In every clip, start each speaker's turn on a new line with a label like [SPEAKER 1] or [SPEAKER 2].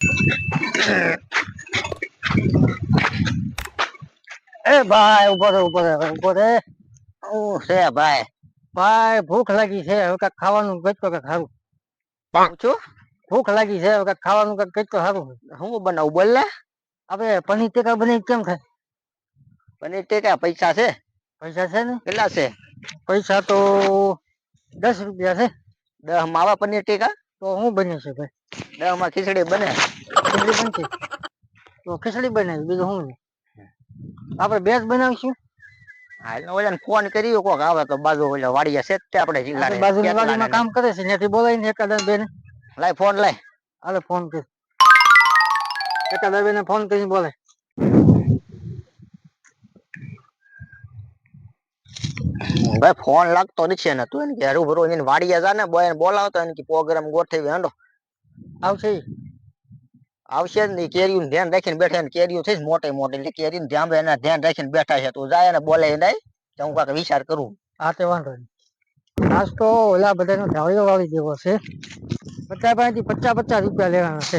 [SPEAKER 1] એ ભાઈ ઉભો રે.
[SPEAKER 2] ઓ છે ભાઈ.
[SPEAKER 1] ભાઈ ભૂખ લાગી છે, હવે કાંઈક ખાવાનું ગોતો કે ખારું.
[SPEAKER 2] પૂછું
[SPEAKER 1] ભૂખ લાગી છે, હવે કાંઈક ખાવાનું કાંઈક ગોતો સારું.
[SPEAKER 2] હું બનાવું બોલ ને.
[SPEAKER 1] આપણે પનીર ટીકા બની કેમ થાય?
[SPEAKER 2] પનીર ટીકા પૈસા છે?
[SPEAKER 1] પૈસા છે ને?
[SPEAKER 2] કેટલા છે?
[SPEAKER 1] પૈસા તો 10 રૂપિયા છે.
[SPEAKER 2] 10 માવા પનીર ટીકા?
[SPEAKER 1] તો હું બને છે ભાઈ?
[SPEAKER 2] 10 માં ખીચડી બને.
[SPEAKER 1] ખીચડી બનશે તો ખીચડી બનાવી, બીજું શું? આપણે બે જ બનાવીશું.
[SPEAKER 2] હાલ ઓલાને ફોન કર્યો, કોક આવે તો બાજુ ઓલા વાડીયા છે તે આપણે
[SPEAKER 1] આપણે
[SPEAKER 2] જિલ્લાને
[SPEAKER 1] બાજુની
[SPEAKER 2] કેટલા
[SPEAKER 1] વાડીમાં કામ કરે છે, ત્યાંથી બોલાવીને એકાદા બેન.
[SPEAKER 2] લાય ફોન લાય.
[SPEAKER 1] હાલે ફોન કર. એકાદા બેને ફોન કરીને બોલે.
[SPEAKER 2] ભાઈ ફોન લાગતો નથી ને, તું એને કે હરુભરો એને વાડીયા જા ને બોલાવતો એને કે પ્રોગ્રામ ગોઠવી હાંડો.
[SPEAKER 1] આવશે.
[SPEAKER 2] આવશે જ નહીં, કેરીયું ધ્યાન રાખીને બેઠા ને કેરીયું થઈ મોટી મોટી એટલે કેરીયું ધ્યાન રાખીને બેઠા છે. તું જાય ને બોલે નહીં તો હું કાંઈક વિચાર કરું.
[SPEAKER 1] હા તે વાંધો નહીં. આજ તો ઓલા બધાનો ઢાળિયો વાળી દેવો છે. બધા પાસેથી 50 રૂપિયા લેવાના છે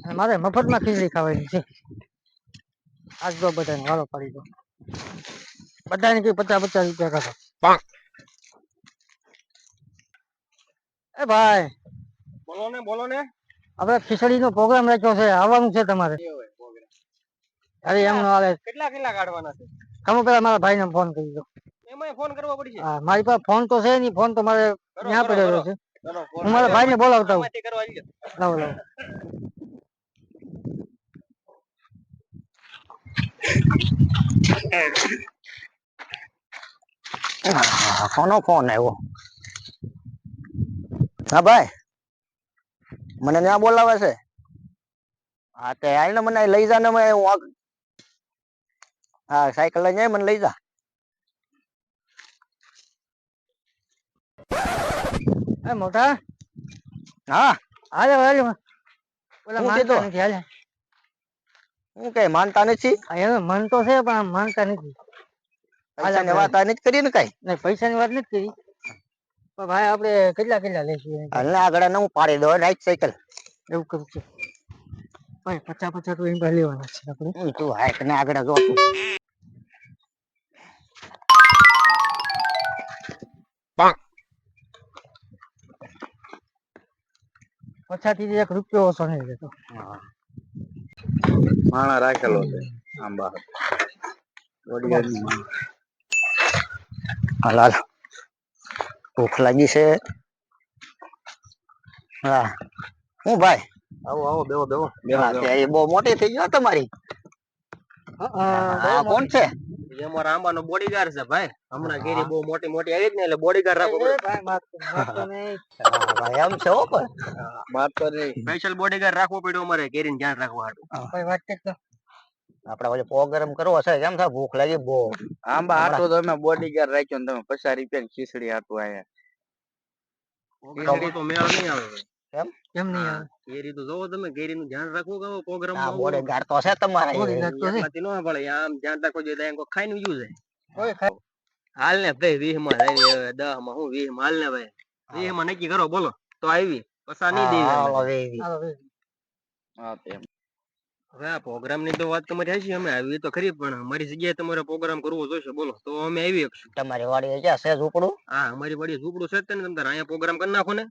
[SPEAKER 1] અને મારે મફતમાં ખીચડી ખાવાની છે. આજ તો બધાને વારો પાડી દો. બધાને કે 50 રૂપિયા કાઢો. એ ભાઈ
[SPEAKER 2] બોલો ને.
[SPEAKER 1] આપણે ખીચડીનો પ્રોગ્રામ રાખ્યો છે, આવવાનું છે તમારે? અરે એમ ન હાલે.
[SPEAKER 2] કેટલા કાઢવાના છે?
[SPEAKER 1] તમે પેલા મારા ભાઈને ફોન કરી દો.
[SPEAKER 2] એમાં ફોન કરવો પડશે.
[SPEAKER 1] હા, મારી પાસે ફોન તો છે નહીં, ફોન તો મારે ત્યાં પડેલો છે. હું મારા ભાઈને બોલાવતા હું. લાવો લાવો.
[SPEAKER 2] કોનો ફોન આવ્યો? હા ભાઈ, મને ત્યાં બોલાવે છે. હા તે આવીને મને લઈ જા ને. હા સાયકલ લઈને જાય, મને લઈ જા.
[SPEAKER 1] એ મોટા.
[SPEAKER 2] હા
[SPEAKER 1] હાલે હાલે. ઓલા
[SPEAKER 2] હું
[SPEAKER 1] માનતા
[SPEAKER 2] કીધું
[SPEAKER 1] નથી, હાલે.
[SPEAKER 2] હું કઈ માનતા નથી.
[SPEAKER 1] એનો મન તો છે પણ આમ માનતા નથી. હાલ
[SPEAKER 2] પૈસાની
[SPEAKER 1] આપણે
[SPEAKER 2] વાત આ નથી કરી ને કઈ.
[SPEAKER 1] નહીં, પૈસાની વાત નથી કરી પણ ભાઈ આપણે કેટલા લઈશું?
[SPEAKER 2] હાલ ને આગળ હું પાડી દો નાઈટ સાયકલ.
[SPEAKER 1] એવું કરું છે ભાઈ. 50 તો એમ લેવાના છે આપણે.
[SPEAKER 2] તું હાઈક ને આગળ જો તું.
[SPEAKER 1] પછાથી 1 રૂપિયો ઓછો નહીં રહેતો.
[SPEAKER 3] માણા રાખેલો છે આંબા.
[SPEAKER 2] હાલ હાલ, ભૂખ લાગી છે. હા હું ભાઈ.
[SPEAKER 3] આવો આવો બેહો બેહો.
[SPEAKER 2] એ બહુ મોટી થઈ ગયો તમારી. હા કોણ છે?
[SPEAKER 3] એ અમારા આંબાનો બોડીગાર્ડ છે ભાઈ. હમણાં કેરી બહુ મોટી મોટી આવી જ ને એટલે બોડીગાર્ડ રાખવો પડે.
[SPEAKER 2] ભાઈ એમ છે હો પણ.
[SPEAKER 3] મારતો નહીં. સ્પેશિયલ બોડીગાર્ડ રાખવો પડ્યો અમારે કેરીને ધ્યાન રાખવા હાટુ.
[SPEAKER 1] કોઈ વાત કે
[SPEAKER 2] આપણે ઓલો પ્રોગ્રામ કરવો છે, કેમ થાય ભૂખ લાગી બહુ.
[SPEAKER 3] આંબા હાટુ તો અમે બોડીગાર્ડ રાખ્યો ને તમે 50 રૂપિયાની ખીચડી હાટુ આયા. ખીચડી તો મેળ નહીં આવે.
[SPEAKER 1] કેમ નહીં આવે?
[SPEAKER 3] કેરી તો જોવો તમે, કેરીનું ધ્યાન રાખવું કે પ્રોગ્રામ
[SPEAKER 2] આ બોડીગાર્ડ તો છે તમારે.
[SPEAKER 3] એકલાથી ન પડે. આમ ધ્યાન રાખવું જોઈએ તો એમ કોઈ ખાઈને ઉજ્યું જાય.
[SPEAKER 1] કોઈ ખાય.
[SPEAKER 3] હાલ ને ભાઈ 20 માં જાય 10 માં હું 20 માં હાલ ને ભાઈ 20 માં નક્કી કરો બોલો તો આવી પસા નહીં દેવી. હા તેમ હવે આ પ્રોગ્રામ ની તો વાત તમારી હશે. અમે આવી તો ખરી પણ અમારી જગ્યાએ તમારે પ્રોગ્રામ કરવો જોઈશે બોલો તો અમે આવી શકશું.
[SPEAKER 2] તમારી વાડી ક્યાં છે ઝૂંપડું?
[SPEAKER 3] હા અમારી વાડી ઝૂંપડું છે ને. તમે અહીંયા પ્રોગ્રામ કરી નાખો ને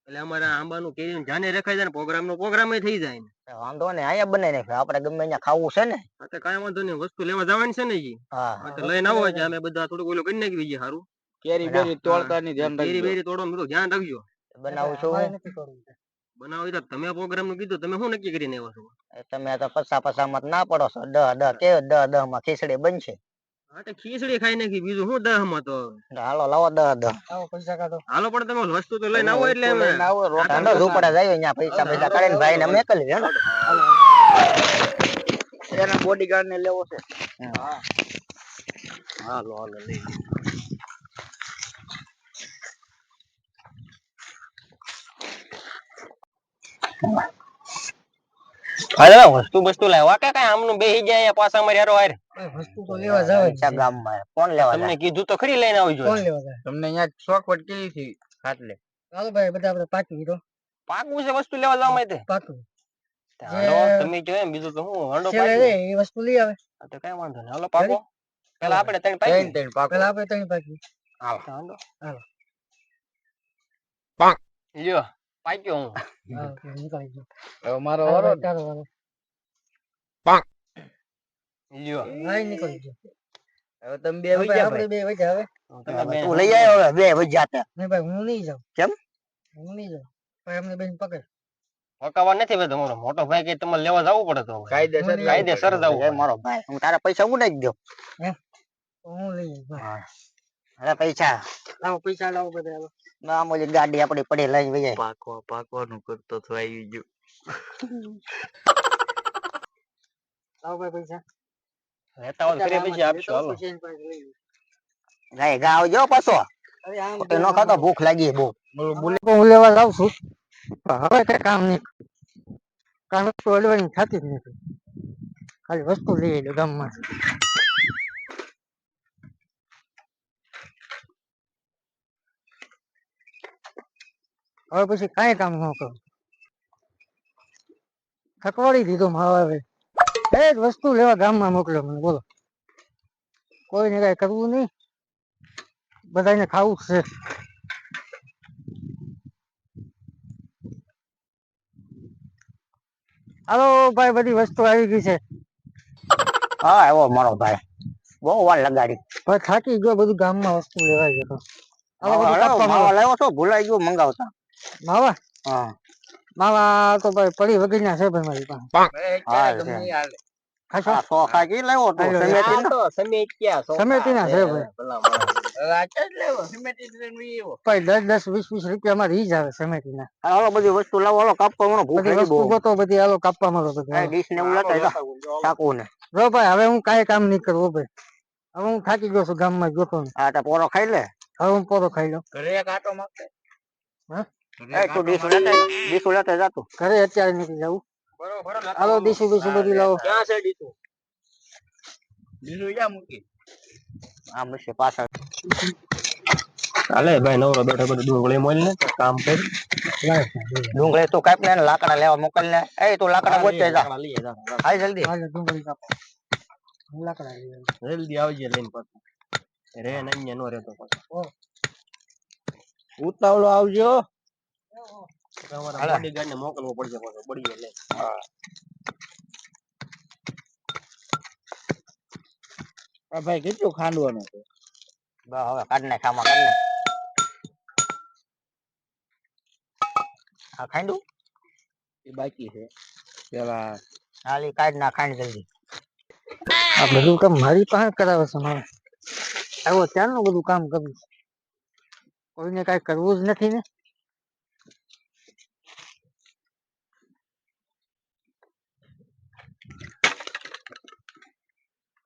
[SPEAKER 3] એટલે અમારા આંબાનું કેરીનું ધ્યાને રખાઈ જાય ને પ્રોગ્રામ નો પ્રોગ્રામ થઈ જાય ને.
[SPEAKER 2] વાંધો ને અહીંયા બનાવી નાખ્યો. આપણે ગમે અહીંયા ખાવું છે ને.
[SPEAKER 3] હા તો કાંઈ વાંધો નહીં. વસ્તુ લેવા જવાની છે ને જી.
[SPEAKER 2] હા
[SPEAKER 3] તો લઈને આવો એટલે અમે બધા થોડુંક ઓલું કરી નાખી બીજે સારું. કેરી બેરી તોડતા ની ધ્યાન રાખજો. કેરી બેરી તોડવાનું બધું ધ્યાન રાખજો.
[SPEAKER 2] બનાવું છું.
[SPEAKER 3] બનાવી તો તમે પ્રોગ્રામ નું કીધું તમે શું નક્કી કરીને આવ્યા છો?
[SPEAKER 2] તમે તો 50 માં ના પડો છો. 10 કે 10 માં ખીચડી બનશે.
[SPEAKER 3] હા તો ખીચડી ખાઈ નાખી બીજું શું 10 માં તો.
[SPEAKER 2] હાલો લાવો 10.
[SPEAKER 1] આવો પૈસા કાઢો.
[SPEAKER 3] હાલો પણ તમે વસ્તુ તો લઈને આવો એટલે અમે
[SPEAKER 2] ઝૂંપડા જાય અહીંયા પૈસા કાઢીને ભાઈ ને મેકલી હેલો.
[SPEAKER 3] એના બોડીગાર્ડ ને લેવો છે. હા હાલો હાલો લઈ અરે વસ્તુ લાવવા કે કઈ આમનું બેહી જાય પાછા અમારે હારો હાર.
[SPEAKER 1] વસ્તુ તો લેવા જાવ
[SPEAKER 2] છે ગામમાં. કોણ લેવા
[SPEAKER 3] તમને કીધું તો ખરી લઈને આવજો.
[SPEAKER 1] કોણ લેવા જાય?
[SPEAKER 3] તમને અહીંયા શોખવટ કેવી થી ખાટલે.
[SPEAKER 1] ચાલો ભાઈ બધા આપણે પાકી તો
[SPEAKER 3] પાકું છે વસ્તુ લેવા જવા માટે.
[SPEAKER 1] પાકું.
[SPEAKER 3] હાલો તમે જો એમ બીજું તો હું હાંડો
[SPEAKER 1] છેલ્લે
[SPEAKER 3] પાડી
[SPEAKER 1] રે એ વસ્તુ લઈ આવે
[SPEAKER 3] તો કઈ વાંધો નહીં હાલો પાકો પેલા આપણે ત્રણ પાકી
[SPEAKER 1] પેલા આપણે ત્રણ પાકી
[SPEAKER 3] હાલો
[SPEAKER 1] હાલો
[SPEAKER 3] લ્યો પાક્યો હું
[SPEAKER 1] હા નીકળી ગયો
[SPEAKER 2] હવે મારો
[SPEAKER 1] હાલો
[SPEAKER 2] વારો
[SPEAKER 1] ભાઈ, ચાલો હાલો
[SPEAKER 3] લ્યો
[SPEAKER 1] હા નીકળી ગયો
[SPEAKER 2] હવે તમે બે
[SPEAKER 1] હવે
[SPEAKER 2] વઈ
[SPEAKER 1] ભાઈ
[SPEAKER 2] જા
[SPEAKER 1] આપણે બે વજા હવે
[SPEAKER 3] તમે બે
[SPEAKER 2] તું લઈ આવ્યો હવે બે વઈ જાતે
[SPEAKER 1] નહીં ભાઈ હું નહીં જાઉં
[SPEAKER 2] કેમ
[SPEAKER 1] હું નહીં જાઉં ભાઈ અમને બેન પકડ
[SPEAKER 3] પકાવવા નથી ભાઈ તમારો મોટો ભાઈ કે તમારે લેવા જવું પડે તો
[SPEAKER 2] કાયદેસર
[SPEAKER 3] કાયદેસર જવું પડે.
[SPEAKER 2] મારો ભાઈ હું તારા પૈસા ઉડાઈ દઉં
[SPEAKER 1] હું લઈ જઈશ ભાઈ
[SPEAKER 2] અરે પૈસા
[SPEAKER 1] લાવો પૈસા લાવો બધા હાલો
[SPEAKER 2] આમ ઓલી ગાડી આપડી પડી લઈ વઈ જાય
[SPEAKER 3] પાકવાનું કરતો તો આવી ગયો
[SPEAKER 1] લાવો ભાઈ પૈસા
[SPEAKER 3] લેતા હોય ફરી પછી આપશો હાલો
[SPEAKER 1] પછી એની પાસે લઈ લઈશ.
[SPEAKER 2] ગાય ગા આવજો પાછો
[SPEAKER 1] અરે આમ
[SPEAKER 2] તો ન ખાતો ભૂખ લાગી બહુ
[SPEAKER 1] હું લેવા જાઉં છું પણ હવે કઈ કામ નહીં કામ વસ્તુ અડવાની થતી જ નથી ખાલી વસ્તુ લઈ આવ્યો ગામમાં હવે પછી કાંઈ કામ ન કરું થકવાડી દીધો માવા હવે એ જ વસ્તુ લેવા ગામમાં મોકલ્યો મને બોલો કોઈને કઈ કરવું નહીં બધાને ખાવું જ છે હાલો ભાઈ બધી વસ્તુ આવી ગઈ છે
[SPEAKER 2] હા આવ્યો મારો ભાઈ બહુ વાર લગાડી
[SPEAKER 1] ભાઈ થાકી ગયો બધું ગામમાં વસ્તુ લેવાઈ ગયો હાલો બધું
[SPEAKER 2] માવા
[SPEAKER 1] કાપવા માંડો.
[SPEAKER 2] લાવ્યો છો ભૂલાઈ ગયું મંગાવતા
[SPEAKER 1] માવા
[SPEAKER 2] હા
[SPEAKER 1] માવા તો ભાઈ પડી વગરના છે ભાઈ મારી પાસે ખાશો
[SPEAKER 2] હા સો ખાજી લાવ્યો તો
[SPEAKER 1] હાલો,
[SPEAKER 2] સમેતી
[SPEAKER 3] આ તો સમેત ક્યાં સોફા
[SPEAKER 1] સમેતીના છે ભાઈ
[SPEAKER 3] ભલા માણસ.
[SPEAKER 1] ભાઈ 10-10 20-20 રૂપિયામાં રીજ આવે સમેતીના
[SPEAKER 2] હાલો બધી વસ્તુ લાવો હાલો કાપવા મને ભૂખ
[SPEAKER 1] બધી
[SPEAKER 2] લાગી
[SPEAKER 1] વસ્તુ
[SPEAKER 2] બહુ
[SPEAKER 1] ગોતો બધી હાલો કાપવા માંડો બધી હાલો.
[SPEAKER 2] ડીશ ને એવું લેતા જા ચાકુ ને
[SPEAKER 1] જો ભાઈ હવે હું કાંઈ કામ નહીં કરું હો ભાઈ હવે હું થાકી ગયો છું ગામમાં જોતો ને
[SPEAKER 2] હા તો પોરો ખાઈ લે
[SPEAKER 1] હવે હું પોરો ખાઈ લઉં
[SPEAKER 2] ઘરે એક આટો માંગતે
[SPEAKER 1] હા
[SPEAKER 2] એ તું ડીશ લેતા જા તું
[SPEAKER 1] ઘરે અત્યારે નીકળી જવું હાલો ડીશું બીશું બધું લાવો
[SPEAKER 3] ક્યાં છે ડીસુ
[SPEAKER 2] આમ છે પાછળ
[SPEAKER 3] હાલે ભાઈ નવરો બેઠો બધું ડુંગળી મોલ ને કામ કરી
[SPEAKER 2] ડુંગળી તું કાપ ને લાકડા લેવા મોકલ ને એ તું લાકડા ગોતે જા હાલ જલ્દી
[SPEAKER 1] હાલે ડુંગળી કાપો લાકડા લઈ આવું.
[SPEAKER 3] જલ્દી આવજે લઈને પાછો રે નઈ નો રહેતો પાછો
[SPEAKER 2] ઉતાવળો આવજો
[SPEAKER 3] તમારા બોડીગાર્ડ ને મોકલવો પડશે પાછો બળીએ લે
[SPEAKER 2] ભાઈ કેટલું ખાંડવાનું છે બસ હવે કાઢ નાખ આમાં કાઢ નાખ આ ખાંડું
[SPEAKER 3] એ બાકી છે પેલા
[SPEAKER 2] હાલી કાઢ ના ખાંડ જલ્દી
[SPEAKER 1] આ બધું કામ મારી પાસે કરાવે છે મારે આવો ત્યારનું બધું કામ કરું છું કોઈને કાંઈ કરવું જ નથી ને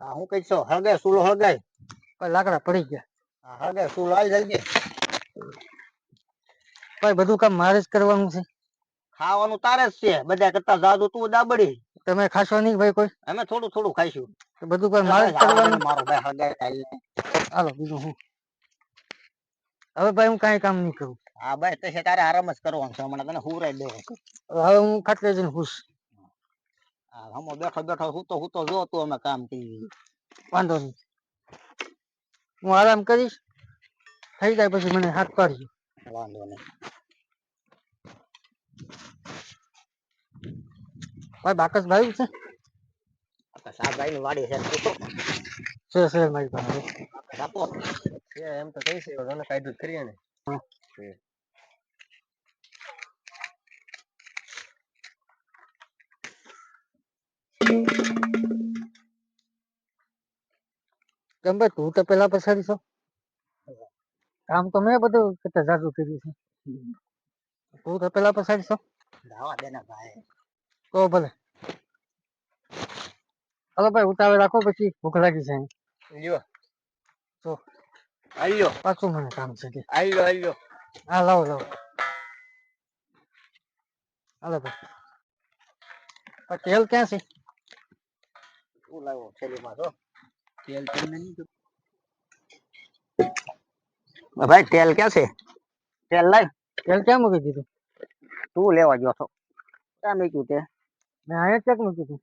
[SPEAKER 2] હું કઈ છો હળગાય સુલો હળગાય
[SPEAKER 1] ભાઈ લાકડા પડી ગયા
[SPEAKER 2] હળગાય સુલો હાલ જલ્દી
[SPEAKER 1] ભાઈ બધું કામ મારે જ કરવાનું છે
[SPEAKER 2] ખાવાનું તારે જ છે બધા કરતા જાદુ તું દાબડી
[SPEAKER 1] તમે ખાશો નહીં ભાઈ કોઈ
[SPEAKER 2] અમે થોડું થોડું ખાઈશું
[SPEAKER 1] તો બધું કામ મારે જ કરવાનું
[SPEAKER 2] મારો ભાઈ હળગાય ખાઈ લે.
[SPEAKER 1] હાલો બીજું હું હવે ભાઈ હું કાંઈ કામ નહીં કરું
[SPEAKER 2] હા ભાઈ તો તારે આરામ જ કરવાનું છે હમણાં તને હુરાઈ દે
[SPEAKER 1] હવે હું ખાટલે જઈને ખુશ
[SPEAKER 2] હમો બેઠો બેઠો હું તો જો તું અમે કામ થી
[SPEAKER 1] વાંધો નહીં હું આરામ કરીશ થઈ જાય પછી મને હાથ પાડજો
[SPEAKER 2] વાંધો નહીં
[SPEAKER 1] ભાઈ બાકસ ભાઈ છે
[SPEAKER 2] સાહેબ ની વાડી છે
[SPEAKER 1] છે મારી પાસે
[SPEAKER 2] આપો
[SPEAKER 3] એમ તો કઈ છે તને કાયદો જ કરીએ ને
[SPEAKER 1] કેમ ભાઈ તું તો પેલા પછાડી છો કામ તો મેં બધું કેટલા જાજુ કર્યું છે તું તો પેલા પછાડી છો
[SPEAKER 2] દાવા દેના ભાઈ
[SPEAKER 1] તો ભલે હાલો ભાઈ ઉતાવળ રાખો પછી ભૂખ લાગી છે
[SPEAKER 3] લ્યો
[SPEAKER 1] તો
[SPEAKER 3] આલ્યો
[SPEAKER 1] પાછું મને કામ છે કે
[SPEAKER 3] આલ્યો
[SPEAKER 1] હા લાવો લાવો હાલો ભાઈ આ તેલ ક્યાં છે
[SPEAKER 2] શું લાવ્યો થેલીમાં જો
[SPEAKER 3] તેલ તમને નહીં
[SPEAKER 2] ભાઈ તેલ ક્યાં છે તેલ લાય
[SPEAKER 1] તેલ ક્યાં મૂકી દીધું
[SPEAKER 2] તું લેવા ગયો છો ક્યાં મૂક્યું તે
[SPEAKER 1] મેં અહીંયા ચેક નું કીધું.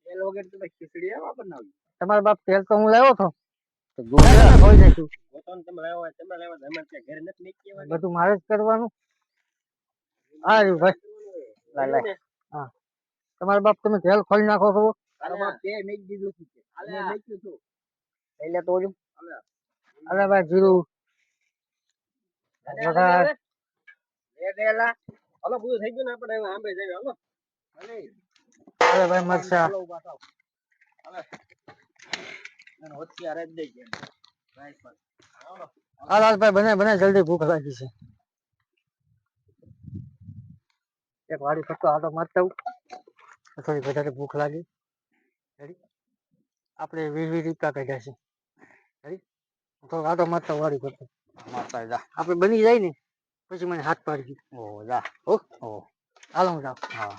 [SPEAKER 3] તેલ વગર તો ખીચડી આવા બનાવી.
[SPEAKER 1] તમારા બાપ તેલ તો હું લાવ્યો હતો.
[SPEAKER 2] તો જોજે.
[SPEAKER 1] તમે ખોઈ નાખ્યું.
[SPEAKER 3] તમે લાવ્યા તમે ઘરે નથી મેકી આવ્યા.
[SPEAKER 1] બધું મારે જ કરવાનું. હા રે ભાઈ.
[SPEAKER 2] લાય લાય.
[SPEAKER 1] હા તમારા બાપ તમે તેલ ખોલી નાખો છો.
[SPEAKER 3] તારા બાપ તે મેકી દીધું છે. મેં મેક્યું છું.
[SPEAKER 2] એટલે તો ઓલું.
[SPEAKER 1] અલે ભાઈ જીરું. વઘાર.
[SPEAKER 3] હાલો પૂરું થઈ ગયું ને આપણે હવે આંબે જઈએ હાલો.
[SPEAKER 1] અલે ભાઈ મરચા.
[SPEAKER 3] હોશિયાર જ દઈ ગયા.
[SPEAKER 1] હાલ હાલ ભાઈ બને જલ્દી ભૂખ લાગી છે. એક વાડી ફક્તો આટો મારતા આવું. થોડી વધારે ભૂખ લાગી. આપણે 20 રૂપિયા કાઢ્યા છે. થોડો આટો મારતા વાડી ફરતો.
[SPEAKER 2] મારતા જા.
[SPEAKER 1] આપણે બની જાય ને પછી મને હાથ પાડજો.
[SPEAKER 2] ઓ જા.
[SPEAKER 1] હો
[SPEAKER 2] ઓ
[SPEAKER 1] હાલો હું જાઉં.
[SPEAKER 2] હા.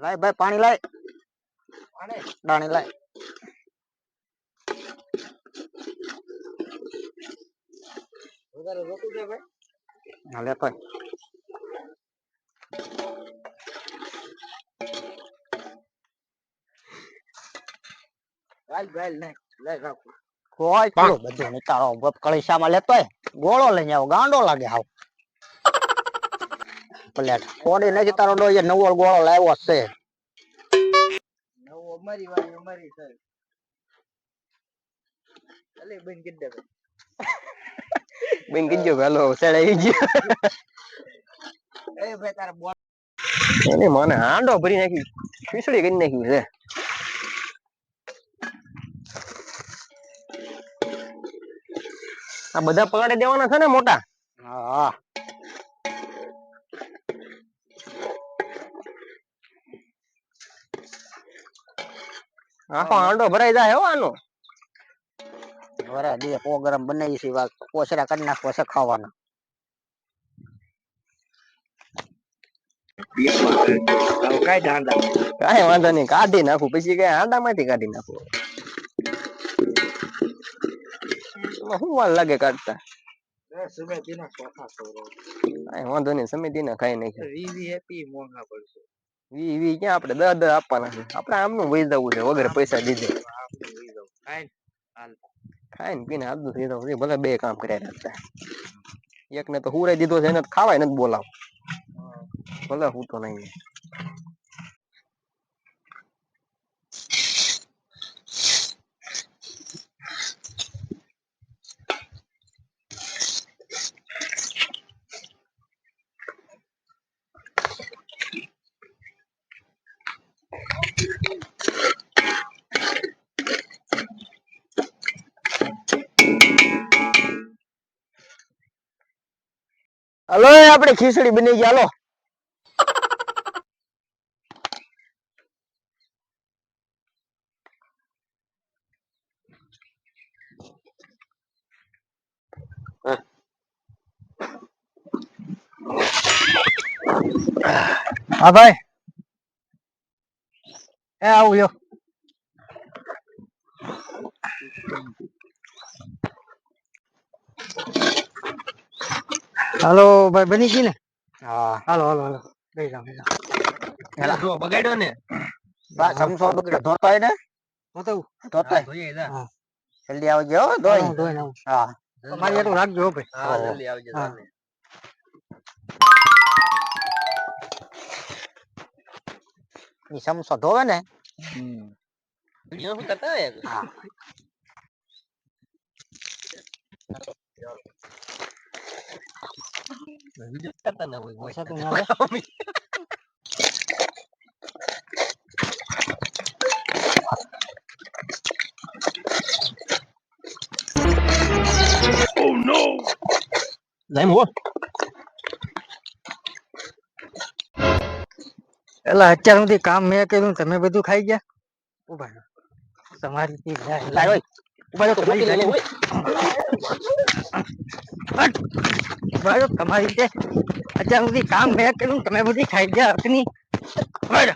[SPEAKER 2] લાય ભાઈ પાણી લાય. પાણી લાય.
[SPEAKER 3] વધારે રોતું છે ભાઈ.
[SPEAKER 2] હા લેતો.
[SPEAKER 3] ગાલ ને લઈ રાખો.
[SPEAKER 2] કોઈ કીધું બધું નિતારો ગપ કળીસામાં લેતોય ગોળો લઈને આવો ગાંડો લાગે હાવ. પ્લેટ ફોડી નથી તારો ડોય નવો ગોળો લાવ્યો છે.
[SPEAKER 3] નવો અમારી વાળી અમારી છે. અલે બેન કીધે બેન કીજો વેલો સડાઈ ગયો. એ ભાઈ તારા બોલ એને મને હાંડો ભરી નાખી ખીચડી કરી નાખી છે. આ બધા પલાળી દેવાના છે ને મોટા.
[SPEAKER 2] હા
[SPEAKER 3] આખો હાંડો ભરાઈ જાય હો આનો.
[SPEAKER 2] વરા દે પ્રોગ્રામ બનાવી છે વાત કોસરા કરી નાખવો છે ખાવાના.
[SPEAKER 3] કાંઈ વાંધો નહીં કાઢી નાખું પછી કઈ હાંડામાંથી કાઢી નાખું. શું વાર લાગે કાઢતા. કાંઈ વાંધો નહીં સમિતિને ખાઈ નાખ્યું. વી ક્યાં આપણે 10 આપવાના છે. આપણે આમનું વહી જવું છે વગર પૈસા દીધે. ખાઈને પીને આદું થઈ જવું ભલે બે કામ કર્યા રાખતા. એકને તો હુરાઈ દીધો છે એને તો ખાવાય નથી બોલાવ. ભલે હું તો નહીં. હલો આપણે ખીચડી બની ગઈ હાલો.
[SPEAKER 1] હા ભાઈ એ આવું લ્યો. હાલો ભાઈ બની ગઈ ને.
[SPEAKER 2] હા
[SPEAKER 1] હાલો હાલો હાલો લઈ જાઓ લઈ જાઓ.
[SPEAKER 3] એલા જો બગાડ્યો ને.
[SPEAKER 2] બા સમસો બગડ્યો ધોતાય ને
[SPEAKER 1] બતાવું.
[SPEAKER 2] ધોતાય
[SPEAKER 1] હા
[SPEAKER 2] જલ્દી આવજો હો ધોઈ.
[SPEAKER 1] હું ધોઈને આવું.
[SPEAKER 2] હા
[SPEAKER 1] મારી એટલું રાખજો હો ભાઈ.
[SPEAKER 3] હા જલ્દી આવજો
[SPEAKER 1] હા.
[SPEAKER 3] તમે.
[SPEAKER 2] ઈ સમસો ધોવે ને.
[SPEAKER 3] વિડિયો શું કરતા હોય
[SPEAKER 2] હા
[SPEAKER 3] વિડિયો કરતા ના હોય
[SPEAKER 1] પૈસા તું ના લે.
[SPEAKER 3] જાય હો
[SPEAKER 1] એટલે અત્યાર સુધી કામ મેં કર્યું તમે બધું ખાઈ ગયા ઉભા રહો. તમારી થી
[SPEAKER 3] લાય ઓય ઉભા રહો તો
[SPEAKER 1] તમારી
[SPEAKER 3] રોટી લઈ લે ઓય
[SPEAKER 1] તમારી રીતે અત્યાર સુધી કામ મેં કર્યું તમે બધી ખાઈ ગયા હકની ઉભા રહો.